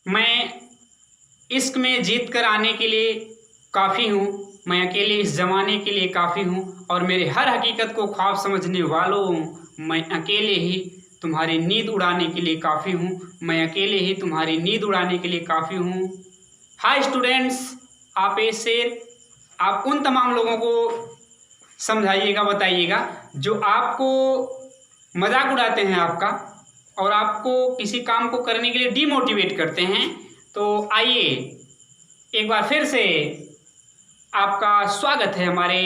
मैं इश्क में जीत कर आने के लिए काफ़ी हूँ, मैं अकेले इस ज़माने के लिए काफ़ी हूँ और मेरे हर हकीकत को ख्वाब समझने वालों, मैं अकेले ही तुम्हारी नींद उड़ाने के लिए काफ़ी हूँ, मैं अकेले ही तुम्हारी नींद उड़ाने के लिए काफ़ी हूँ। हाय स्टूडेंट्स, आप ये शेर आप उन तमाम लोगों को समझाइएगा, बताइएगा जो आपको मजाक उड़ाते हैं आपका और आपको किसी काम को करने के लिए डीमोटिवेट करते हैं। तो आइए एक बार फिर से आपका स्वागत है हमारे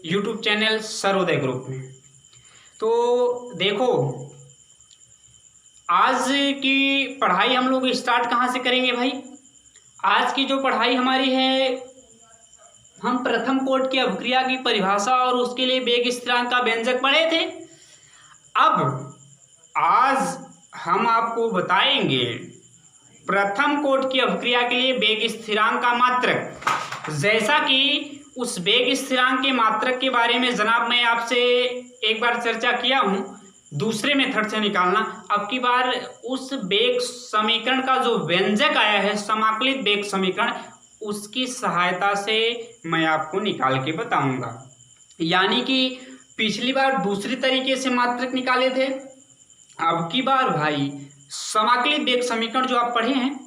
YouTube चैनल सर्वोदय ग्रुप में। तो देखो, आज की पढ़ाई हम लोग स्टार्ट कहाँ से करेंगे भाई? आज की जो पढ़ाई हमारी है, हम प्रथम कोटि की अभिक्रिया की परिभाषा और उसके लिए वेग स्थिरांक का व्यंजक पढ़े थे। अब आज हम आपको बताएंगे प्रथम कोटि की अभिक्रिया के लिए वेग स्थिरांक का मात्रक। जैसा कि उस वेग स्थिरांक के मात्रक के बारे में जनाब मैं आपसे एक बार चर्चा किया हूँ, दूसरे मेथड से निकालना। अब की बार उस वेग समीकरण का जो व्यंजक आया है, समाकलित वेग समीकरण, उसकी सहायता से मैं आपको निकाल के बताऊंगा। यानी कि पिछली बार दूसरी तरीके से मात्रक निकाले थे, अब की बार भाई समाकलित वेग समीकरण जो आप पढ़े हैं,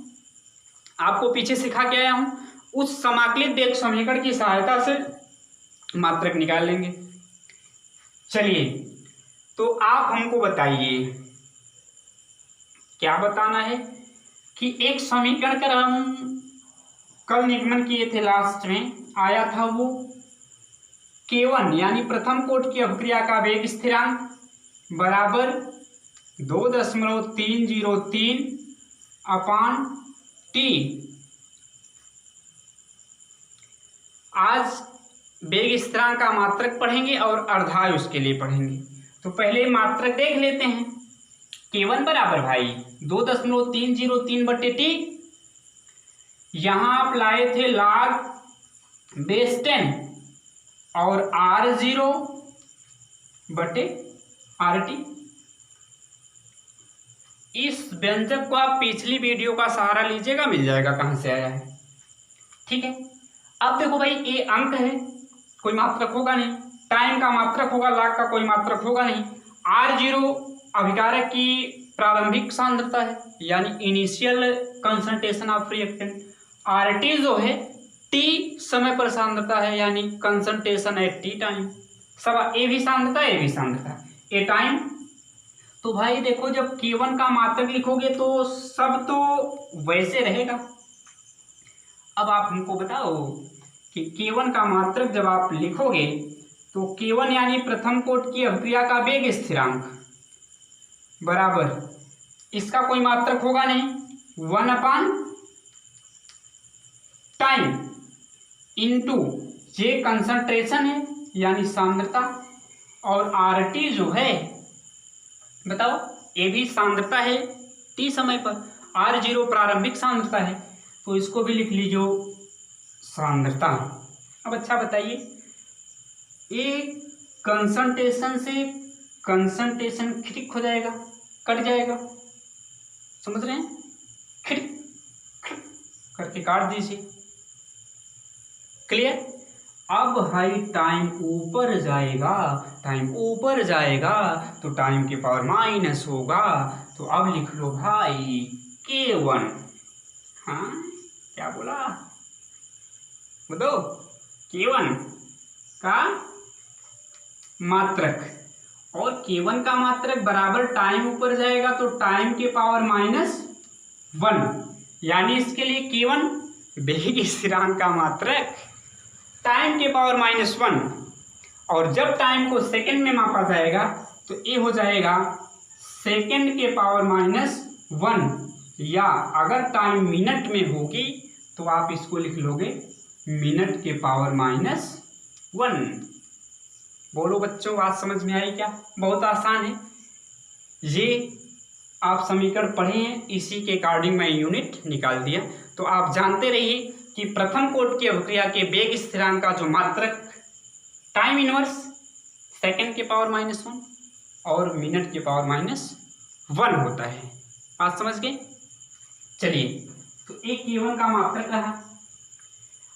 आपको पीछे सिखा के आया हूं, उस समाकलित वेग समीकरण की सहायता से मात्रक निकाल लेंगे। चलिए, तो आप हमको बताइए क्या बताना है कि एक समीकरण का हम कल निगमन किए थे, लास्ट में आया था वो K1 यानी प्रथम कोटि की अभिक्रिया का वेग स्थिरांक बराबर 2.303 अपान टी। आज वेग स्थिरांक का मात्रक पढ़ेंगे और अर्धाय उसके लिए पढ़ेंगे। तो पहले मात्रक देख लेते हैं। K1 बराबर भाई 2.303 बटे टी। यहां आप लाए थे log बेस 10 और R0 बटे RT। इस व्यंजक को आप पिछली वीडियो का सहारा लीजिएगा, मिल जाएगा कहां से आया है। ठीक है, अब देखो भाई, ये अंक है, कोई मात्रक होगा नहीं, टाइम का मात्रक होगा, log का कोई मात्रक होगा नहीं। R0 अभिकारक की प्रारंभिक सांद्रता है, यानी initial concentration of reactant. RT जो है T समय पर सांद्रता है, यानी कंसंट्रेशन एट टी टाइम। सब ए भी सांद्रता, ए भी सांद्रता, ए टाइम। तो भाई देखो, जब K1 का मात्रक लिखोगे तो सब तो वैसे रहेगा। अब आप हमको बताओ कि K1 का मात्रक जब आप लिखोगे तो K1 यानी प्रथम कोटि की अभिक्रिया का वेग स्थिरांक बराबर, इसका कोई मात्रक होगा नहीं, 1 अपान टाइम इंटू ये कंसंट्रेशन है यानी सांद्रता, और RT जो है, बताओ, ये भी सांद्रता है T समय पर, R0 प्रारंभिक सांद्रता है, तो इसको भी लिख लीजिए सांद्रता। अब अच्छा बताइए, ये कंसंट्रेशन से कंसंट्रेशन खिड़क हो जाएगा, कट जाएगा, समझ रहे हैं? खिड़क करके काट दीजिए। क्लियर? अब भाई टाइम ऊपर जाएगा, टाइम ऊपर जाएगा तो टाइम के पावर माइनस होगा। तो अब लिख लो भाई K1। हाँ, क्या बोला? बताओ, K1 का मात्रक, और K1 का मात्रक बराबर टाइम ऊपर जाएगा तो टाइम के पावर -1, यानी इसके लिए K1 वेग स्थिरांक का मात्रक टाइम के पावर -1। और जब टाइम को सेकंड में मापा जाएगा तो ये हो जाएगा सेकंड के पावर -1, या अगर टाइम मिनट में होगी तो आप इसको लिख लोगे मिनट के पावर -1। बोलो बच्चों, बात समझ में आई क्या? बहुत आसान है, ये आप समीकरण पढ़े हैं, इसी के अकॉर्डिंग मैं यूनिट निकाल दिया। तो आप जानते रहिए कि प्रथम कोटि की अभिक्रिया के वेग स्थिरांक का जो मात्रक टाइम इनवर्स सेकंड के पावर -1 और मिनट के पावर -1 होता है। बात समझ गए? चलिए तो एक K1 का मात्रक रहा।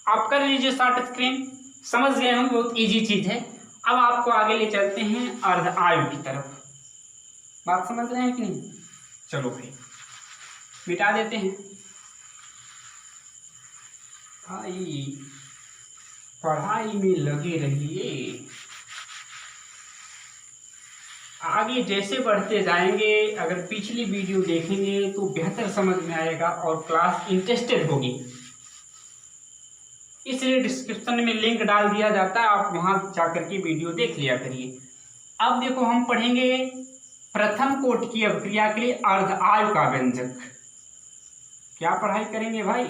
आप कर लीजिए शॉर्ट स्क्रीन, समझ गए होंगे, बहुत इजी चीज है। अब आपको आगे ले चलते हैं अर्ध आयु की तरफ। बात समझ रहे हैं कि नहीं? चलो भाई मिटा देते हैं। भाई पढ़ाई में लगे रहिए, आगे जैसे बढ़ते जाएंगे अगर पिछली वीडियो देखेंगे तो बेहतर समझ में आएगा और क्लास इंटरेस्टेड होगी। इसलिए डिस्क्रिप्शन में लिंक डाल दिया जाता है, आप वहां जाकर के वीडियो देख लिया करिए। अब देखो हम पढ़ेंगे प्रथम कोटि की अभिक्रिया के लिए अर्ध आयु का व्यंजक। क्या पढ़ाई करेंगे भाई?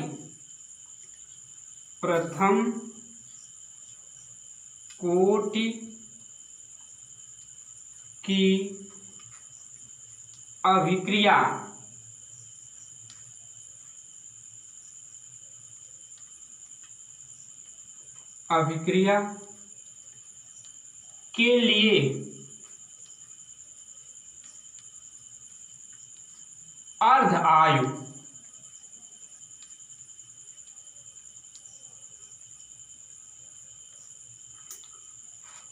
प्रथम कोटि की अभिक्रिया के लिए अर्ध आयु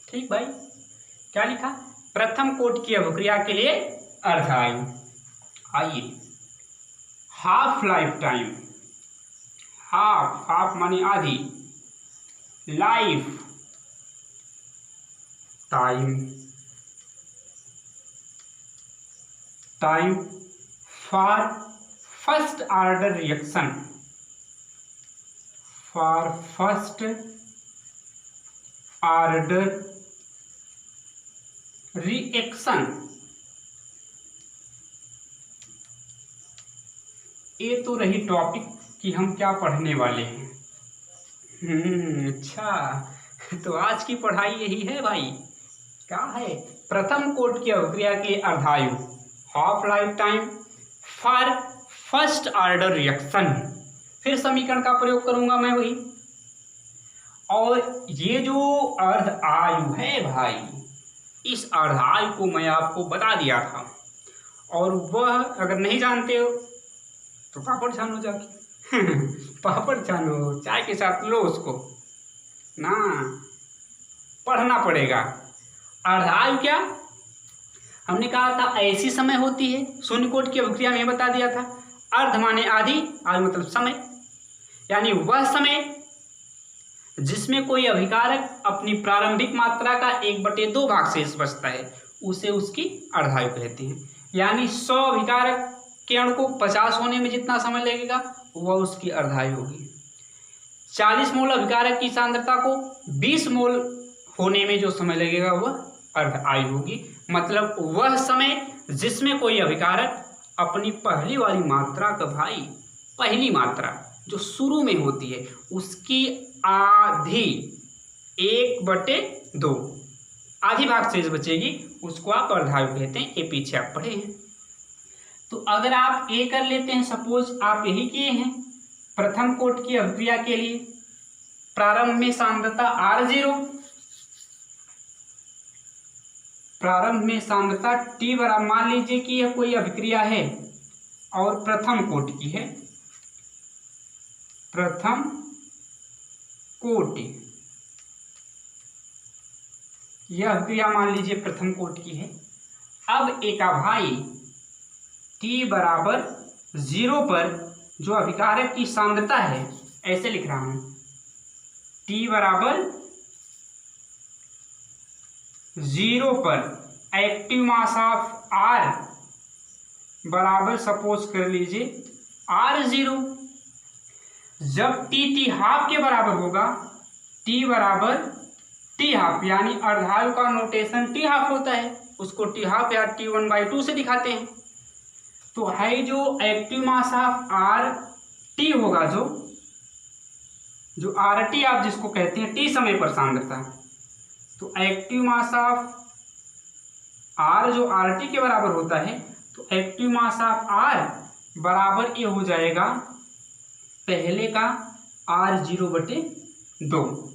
ठीक भाई, क्या लिखा? प्रथम कोटि की अभिक्रिया के लिए अर्ध आयु। आइए, हाफ लाइफ टाइम, हाफ माने आधी, life time for first order reaction, ये तो रही टॉपिक कि हम क्या पढ़ने वाले हैं। अच्छा, तो आज की पढ़ाई यही है भाई। क्या है? प्रथम कोटि की अभिक्रिया के अर्धायु, half life time for first order reaction. फिर समीकरण का प्रयोग करूंगा मैं वही। और ये जो अर्ध आयु है भाई, इस अर्ध आयु को मैं आपको बता दिया था, और वह अगर नहीं जानते हो तो पापड़ छानो जाके पापड़ छानो, चाय के साथ लो उसको ना, पढ़ना पड़ेगा। अर्ध आयु क्या? हमने कहा था ऐसी समय होती है, शून्य कोटि की अभिक्रिया में बता दिया था। अर्ध माने आधी, आयु मतलब समय, यानी वह समय जिसमें कोई अभिकारक अपनी प्रारंभिक मात्रा का 1/2 भाग शेष बचता है, उसे उसकी अर्धायु कहते हैं। यानी 100 अभिकारक के अणु को 50 होने में जितना समय लगेगा वह उसकी अर्धायु होगी। 40 मोल अभिकारक की सांद्रता को 20 मोल होने में जो समय लगेगा वह अर्ध आयु होगी। मतलब वह समय जिसमें कोई अभिकारक अपनी पहली वाली मात्रा का भाई, पहली मात्रा जो शुरू में होती है उसकी आधी 1/2 आधी भाग शेष बचेगी, उसको आप अर्धायु कहते हैं। ये पीछे आप पढ़े हैं। तो अगर आप ये कर लेते हैं, सपोज आप यही किए हैं, प्रथम कोटि की अभिक्रिया के लिए प्रारंभ में सांद्रता R0, प्रारंभ में सांद्रता T बराबर, मान लीजिए कि यह कोई अभिक्रिया है और प्रथम कोटि की है, प्रथम कोटि, यह अभिक्रिया मान लीजिए प्रथम कोटि की है। अब एक भाई T बराबर 0 पर जो अभिकारक की सांद्रता है, ऐसे लिख रहा हूं, T बराबर 0 पर एक्टिव मास ऑफ R बराबर, सपोज कर लीजिए R0। जब T हाफ के बराबर होगा, T बराबर T हाफ, यानी अर्धायु का नोटेशन T हाफ होता है, उसको T हाफ या T1/2 से दिखाते हैं। तो है जो एक्टिव मास ऑफ RT होगा, जो RT आप जिसको कहते हैं T समय पर सांद्रता, तो एक्टिव मास ऑफ R जो RT के बराबर होता है, तो एक्टिव मास ऑफ R बराबर ये हो जाएगा पहले का R0/2,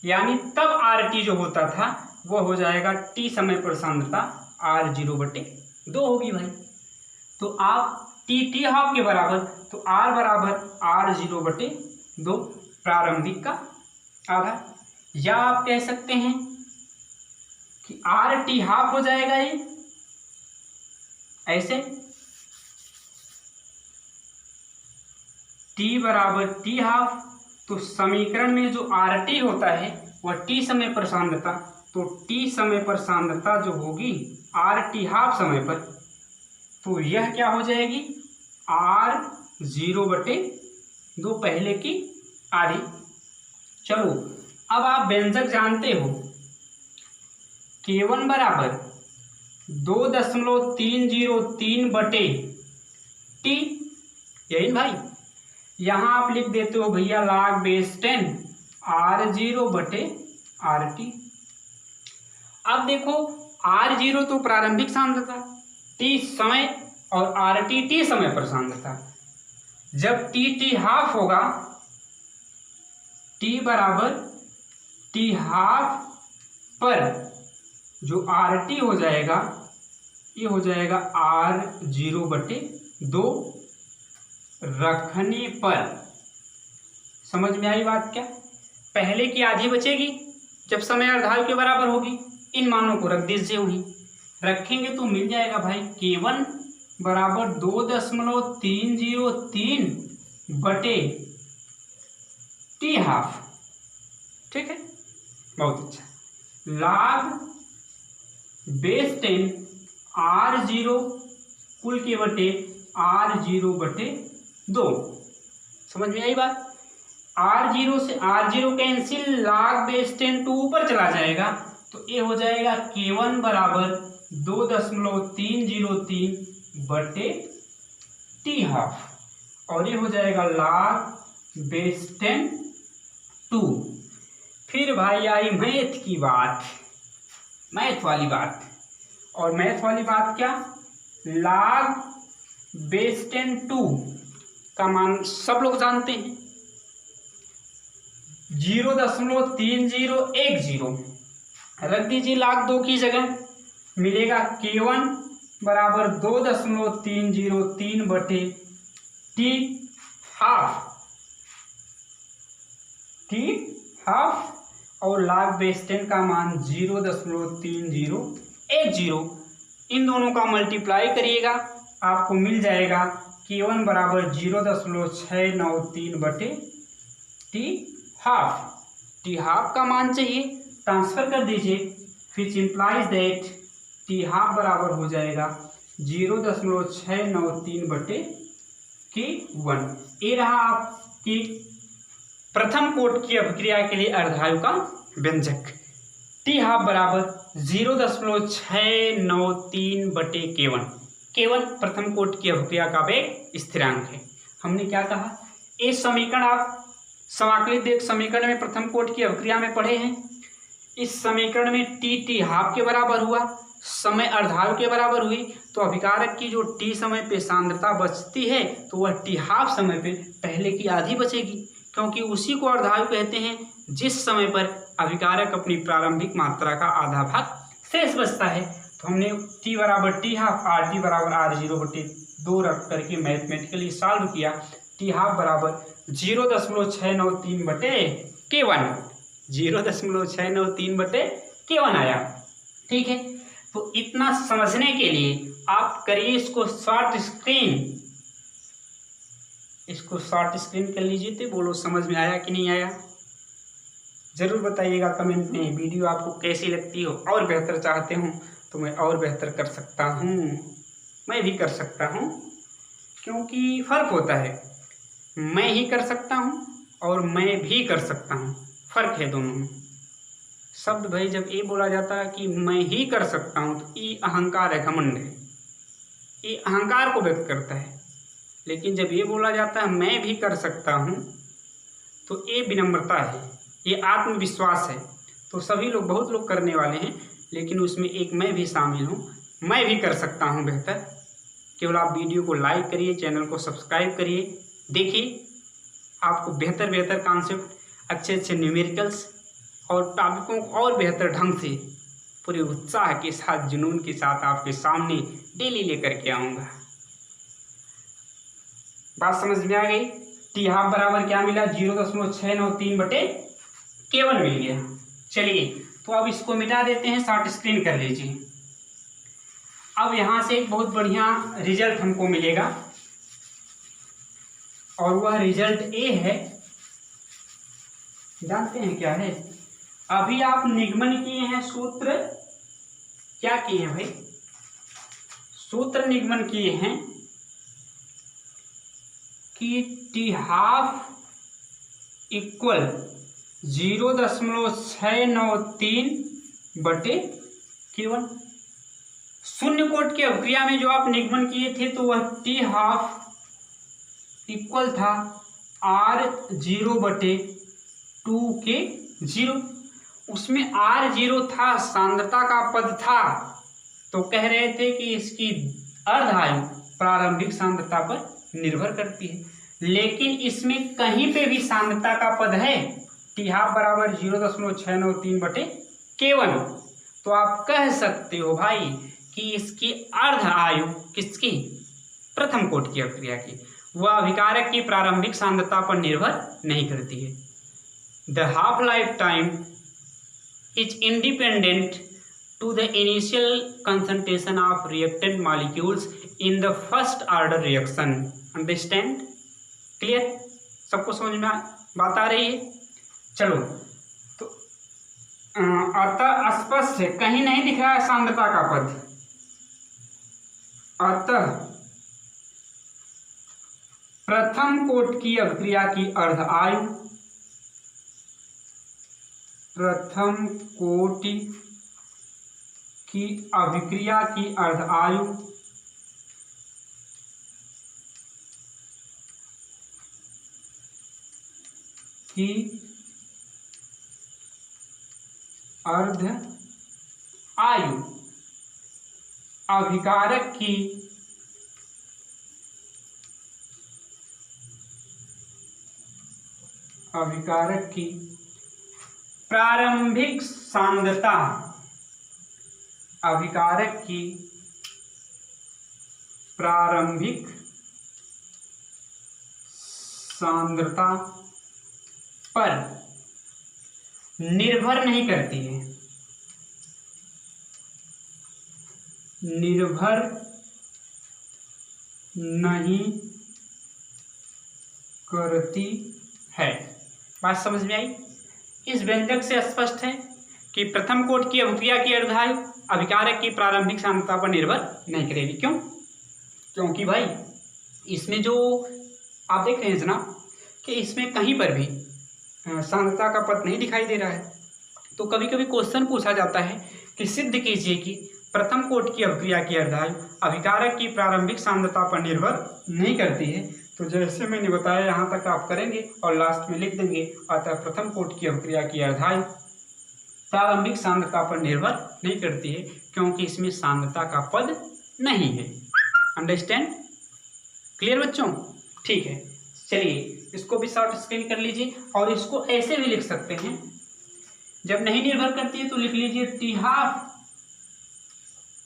यानी तब RT जो होता था वह हो जाएगा T समय पर सांद्रता R0/2 होगी भाई। तो आप टी हाफ के बराबर, तो आर बराबर R0/2 प्रारंभिक का आधा, या आप कह सकते हैं कि RT हाफ हो जाएगा ये ऐसे, T बराबर T हाफ। तो समीकरण में जो RT होता है वह T समय पर सांद्रता, तो T समय पर सांद्रता जो होगी RT हाफ समय पर, तो यह क्या हो जाएगी R0/2 पहले की आधी। चलो अब आप व्यंजक जानते हो, K1 बराबर 2.303/T, यही भाई। यहां आप लिख देते हो भैया log बेस 10 R0/RT। अब देखो R0 तो प्रारंभिक सांद्रता, T समय, और RT T समय पर सांद्रता। जब T हाफ होगा, T बराबर T हाफ पर जो RT हो जाएगा ये हो जाएगा R0/2 रखने पर। समझ में आई बात क्या? पहले की आधी बचेगी जब समय अर्धायु के बराबर होगी, इन मानों को रख दीजिए वहीं, रखेंगे तो मिल जाएगा भाई K1 बराबर 2.303/T हाफ। ठीक है, बहुत अच्छा। log बेस 10 R0 कुल के बटे R0/2। समझ में आई बात? R0 से R0 कैंसिल, log बेस 10 तो ऊपर चला जाएगा, तो ये हो जाएगा K1 बराबर 2.303/T हाफ, और ये हो जाएगा log बेस 10 2। फिर भाई आई मैथ की बात, मैथ वाली बात। और मैथ वाली बात क्या? log बेस 10 2 का मान सब लोग जानते हैं 0.3010, रख दीजिए log 2 की जगह, मिलेगा K1 बराबर 2.303/T हाफ, T हाफ, और log बेस 10 का मान 0.3010। इन दोनों का मल्टीप्लाई करिएगा, आपको मिल जाएगा K1 बराबर 0.693/T हाफ। T हाफ का मान चाहिए, ट्रांसफर कर दीजिए, which implies that T half बराबर हो जाएगा 0.693/K1। ये रहा आपकी प्रथम कोट की अभिक्रिया के लिए अर्धायु का व्यंजक। T हाफ बराबर 0.693/K1। K1 प्रथम कोट की अभिक्रिया का वेग स्थिरांक है। हमने क्या कहा? इस समीकरण आप समाकलित देख समीकरण में प्रथम कोट की अभिक्रिया में पढ़े हैं। इस समीकरण में T हाफ के बराबर हुआ, समय अर्धायु के बराबर हुई, तो अभिकारक की जो T समय पे सांद्रता बचती है तो वह T हाफ समय पे पहले की आधी बचेगी, क्योंकि उसी को अर्धायु कहते हैं जिस समय पर अभिकारक अपनी प्रारंभिक मात्रा का आधा भाग शेष बचता है। तो हमने T बराबर T हाफ, RT बराबर R0/2 रख करके मैथमेटिकली सॉल्व किया। T हाफ बराबर 0.693/K1, 0.693/K1 आया। ठीक है, तो इतना समझने के लिए आप करिए इसको शॉर्ट स्क्रीन कर लीजिए। तो बोलो समझ में आया कि नहीं आया? जरूर बताइएगा कमेंट में वीडियो आपको कैसी लगती हो, और बेहतर चाहते हो तो मैं और बेहतर कर सकता हूँ, मैं भी कर सकता हूँ, क्योंकि फर्क होता है, मैं ही कर सकता हूँ और मैं भी कर सकता हूँ, फर्क है दोनों में। शब्द भाई जब ये बोला जाता है कि मैं ही कर सकता हूँ तो ये अहंकार है, घमंड है, ये अहंकार को व्यक्त करता है। लेकिन जब ये बोला जाता है मैं भी कर सकता हूँ तो ये विनम्रता है, ये आत्मविश्वास है। तो सभी लोग, बहुत लोग करने वाले हैं, लेकिन उसमें एक मैं भी शामिल हूँ, मैं भी कर सकता हूँ बेहतर। केवल आप वीडियो को लाइक करिए, चैनल को सब्सक्राइब करिए, देखिए आपको बेहतर कॉन्सेप्ट, अच्छे न्यूमेरिकल्स और टॉपिकों को और बेहतर ढंग से पूरे उत्साह के साथ, जुनून के साथ आपके सामने डेली लेकर के आऊँगा। बात समझ में आ गई। टी हाफ बराबर क्या मिला, 0.693/K1 मिल गया। चलिए तो अब इसको मिटा देते हैं, शॉर्ट स्क्रीन कर लीजिए। अब यहाँ से एक बहुत बढ़िया रिजल्ट हमको मिलेगा और वह रिजल्ट ए है। जानते हैं क्या है? अभी आप निगमन किए हैं, सूत्र क्या किए हैं भाई, सूत्र निगमन किए हैं कि टी हाफ इक्वल 0.693/K1। शून्य कोट की अभिक्रिया में जो आप निगमन किए थे तो वह टी हाफ इक्वल था R0/2K0। उसमें R0 था, सांद्रता का पद था, तो कह रहे थे कि इसकी अर्धायु प्रारंभिक सांद्रता पर निर्भर करती है। लेकिन इसमें कहीं पे भी सांद्रता का पद है, टी हाफ बराबर 0.693/K1, तो आप कह सकते हो भाई कि इसकी अर्ध आयु किसकी, प्रथम कोट की अभिक्रिया की, वह अभिकारक की प्रारंभिक सांद्रता पर निर्भर नहीं करती है। The half life time is independent to the initial concentration of reactant molecules in the first order reaction. Understand? Clear? सबको समझ में बात आ रही है? चलो तो अतः स्पष्ट है, कहीं नहीं दिख रहा है सांद्रता का पद। अतः प्रथम कोट की अभिक्रिया की अर्ध आयु, प्रथम कोट की अभिक्रिया की अर्ध आयु की अर्ध आयु अभिकारक की प्रारंभिक सांद्रता, अभिकारक की प्रारंभिक सांद्रता पर निर्भर नहीं करती है, निर्भर नहीं करती है। बात समझ में आई? इस व्यंजक से स्पष्ट है कि प्रथम कोट की अभिक्रिया की अर्धायु अभिकारक की प्रारंभिक सांद्रता पर निर्भर नहीं करेगी। क्यों? क्योंकि भाई इसमें जो आप देख रहे हैं जनाब कि इसमें कहीं पर भी सांद्रता का पद नहीं दिखाई दे रहा है। तो कभी कभी क्वेश्चन पूछा जाता है कि सिद्ध कीजिए कि प्रथम कोट की अभिक्रिया की अर्धायु अभिकारक की प्रारंभिक सांद्रता पर निर्भर नहीं करती है। तो जैसे मैंने बताया यहाँ तक आप करेंगे और लास्ट में लिख देंगे, अतः प्रथम कोट की अभिक्रिया की अर्धायु प्रारंभिक सांद्रता पर निर्भर नहीं करती है क्योंकि इसमें सांद्रता का पद नहीं है। अंडरस्टैंड? क्लियर बच्चों? ठीक है, चलिए इसको भी शॉर्ट स्क्रीन कर लीजिए और इसको ऐसे भी लिख सकते हैं, जब नहीं निर्भर करती है तो लिख लीजिए T half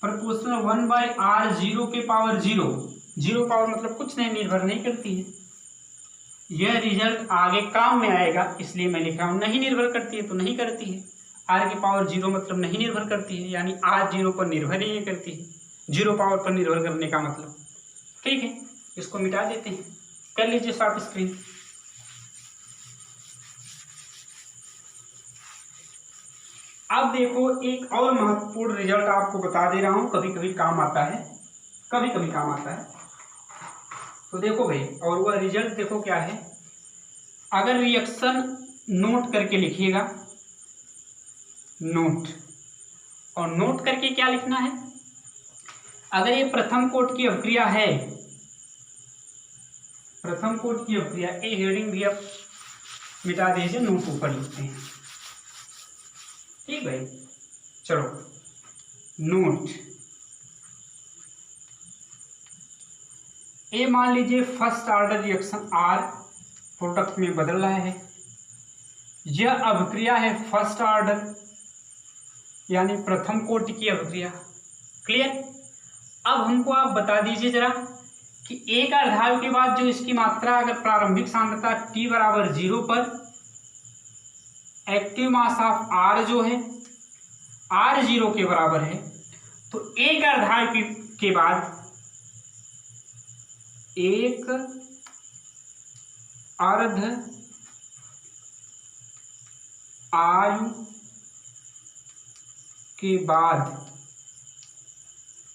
proportional 1/R0 zero power मतलब कुछ नहीं, निर्भर नहीं करती है। यह रिजल्ट आगे काम में आएगा, इसलिए मैं लिख रहा हूं नहीं निर्भर करती है तो नहीं करती है। R⁴ मतलब नहीं निर्भर करती है, यानी R0 पर निर्भर ही नहीं करती है, 0 पावर पर निर्भर करने का मतलब। ठीक है, इसको मिटा देते हैं, कर लीजिए शॉर्ट स्क्रीन। अब देखो एक और महत्वपूर्ण रिजल्ट आपको बता दे रहा हूं, कभी कभी काम आता है, कभी कभी काम आता है। तो देखो भाई, और वह रिजल्ट देखो क्या है। अगर रिएक्शन नोट करके लिखिएगा, नोट, और नोट करके क्या लिखना है, अगर ये प्रथम कोट की अभिक्रिया है, प्रथम कोट की अभिक्रिया, ए हेडिंग भी आप मिटा दीजिए, नोट ऊपर लिखते हैं। ठीक भाई, चलो नोट, ए मान लीजिए first order reaction R product में बदल रहा है, यह अभिक्रिया है फर्स्ट ऑर्डर यानी प्रथम कोटि की अभिक्रिया। क्लियर? अब हमको आप बता दीजिए जरा कि एक अर्धायु के बाद जो इसकी मात्रा अगर प्रारंभिक सांद्रता t बराबर 0 पर एक्टिव मास ऑफ R जो है R 0 के बराबर है, तो एक अर्धायु के बाद एक अर्ध आयु के बाद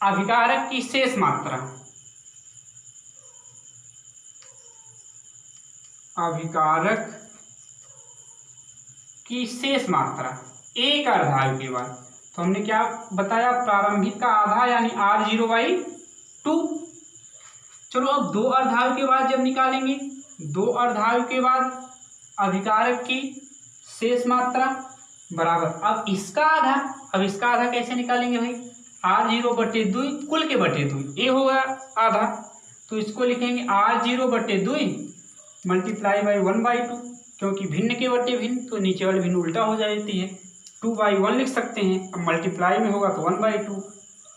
अभिकारक की शेष मात्रा, अभिकारक की शेष मात्रा एक अर्धायु के बाद, तो हमने क्या बताया, प्रारंभिक का आधा यानी R0/2। चलो अब दो अर्धायु के बाद जब निकालेंगे, दो अर्धायु के बाद अभिकारक की शेष मात्रा बराबर अब इसका आधा कैसे निकालेंगे भाई, R0/2 कुल के बटे 2, ये होगा आधा, तो इसको लिखेंगे R0/2 मल्टीप्लाई बाई 1/2, क्योंकि भिन्न के बटे भिन्न तो नीचे वाली भिन्न उल्टा हो जाती है, 2/1 लिख सकते हैं। अब मल्टीप्लाई में होगा तो 1/2,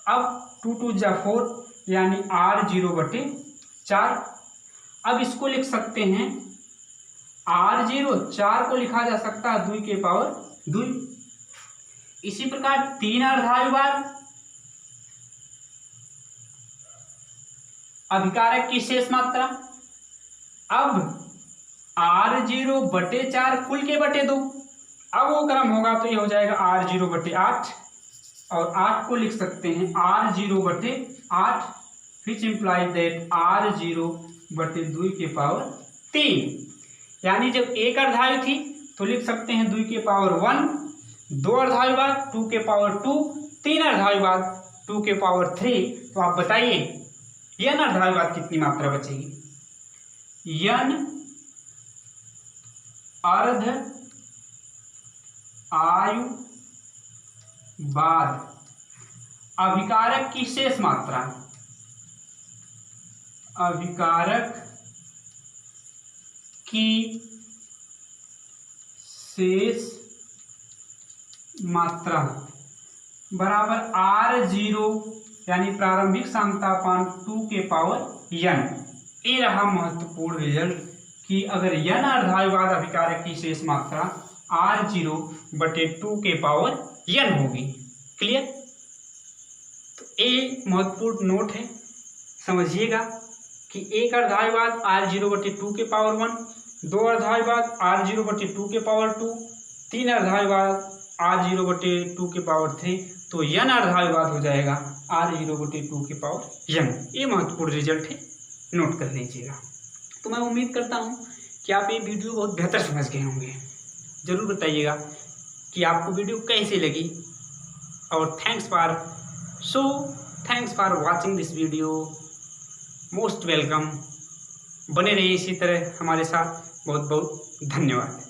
अब 2 2 जा 4 यानी R0/4। अब इसको लिख सकते हैं R0, 4 को लिखा जा सकता है 2 के पावर 2। इसी प्रकार तीन अर्धायु बाद अभिकारक की शेष मात्रा, अब R0/4 कुल के बटे 2, अब वो क्रम होगा तो ये हो जाएगा R0/8 और 8 को लिख सकते हैं R0/8, which imply that R0/2 के पावर 3। यानी जब एक अर्धायु थी तो लिख सकते हैं 2 के पावर 1, दो अर्धायु बाद 2 के पावर 2, तीन अर्धायु बाद 2 के पावर 3। तो आप बताइए n अर्धायु बाद कितनी मात्रा बचेगी, n अर्ध आयु बाद अभिकारक की शेष मात्रा, अभिकारक की शेष मात्रा बराबर R0 यानी प्रारंभिक सांद्रता पान 2 के पावर n। ये रहा महत्वपूर्ण रिजल्ट कि अगर n अर्धायु बाद अभिकारक की शेष मात्रा R0/2 के पावर n होगी। क्लियर? तो ये महत्वपूर्ण नोट है, समझिएगा कि एक अर्धायु बाद R0/2 के पावर 1, दो अर्धायु बाद R0/2 के पावर 2, तीन अर्धायु बाद R0/2 के पावर 3, तो n अर्धायु बाद हो जाएगा R0/2 के पावर n। ये महत्वपूर्ण रिजल्ट है, नोट कर लीजिएगा। तो मैं उम्मीद करता हूँ कि आप ये वीडियो बहुत बेहतर समझ गए होंगे। ज़रूर बताइएगा कि आपको वीडियो कैसी लगी, और thanks for watching this video, most welcome. बने रहिए इसी तरह हमारे साथ, बहुत बहुत धन्यवाद।